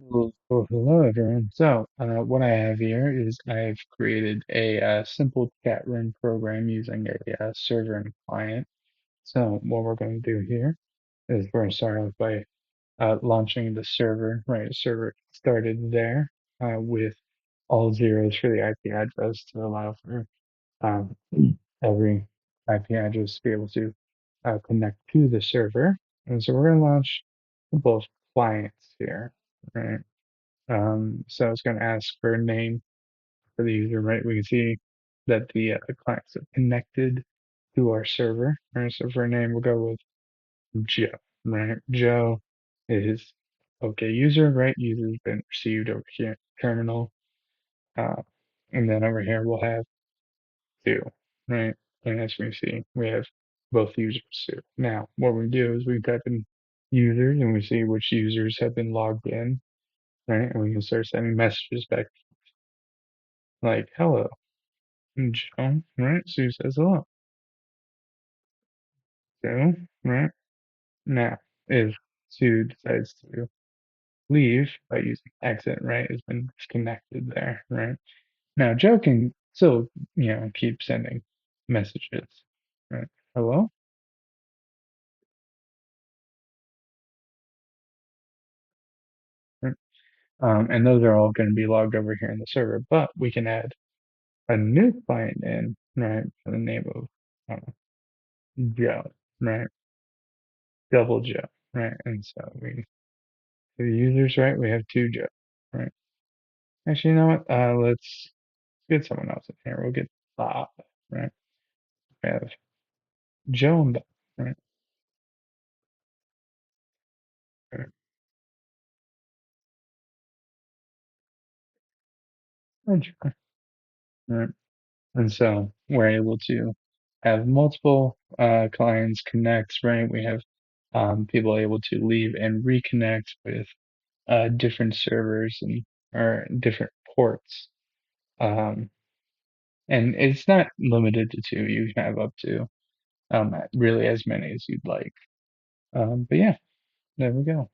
Well, hello everyone. What I have here is I've created a simple chat room program using a server and client. So, what we're going to do here is we're going to start off by launching the server. Right, server started there with all zeros for the IP address to allow for um, every IP address to be able to connect to the server. And so, we're going to launch both clients here. Right. So it's going to ask for a name for the user, right? We can see that the clients are connected to our server, right? So for a name, we'll go with Joe, right? Joe is okay user, right? User's been received over here, terminal. Uh, and then over here, we'll have two, right? And as we see, we have both users too. Now, what we do is we type in users and we see which users have been logged in, right? And we can start sending messages back like, hello. Joe, right? Sue says hello. Joe, right? Now, if Sue decides to leave by using exit, right, has been disconnected there, right? Now, Joe can still, keep sending messages, right? Hello? Right? And those are all going to be logged over here in the server, but we can add a new client in, right, for the name of Joe, right? Double Joe, right? And so the users, right, we have two Joe, right? Actually, you know what? Let's get someone else in here. We'll get Bob, right? We have Joe and Bob, right? Right. And Joe, right? And so we're able to have multiple clients connect, right? We have people able to leave and reconnect with different servers and or different ports. Um, and it's not limited to two. You can have up to really as many as you'd like. But yeah, there we go.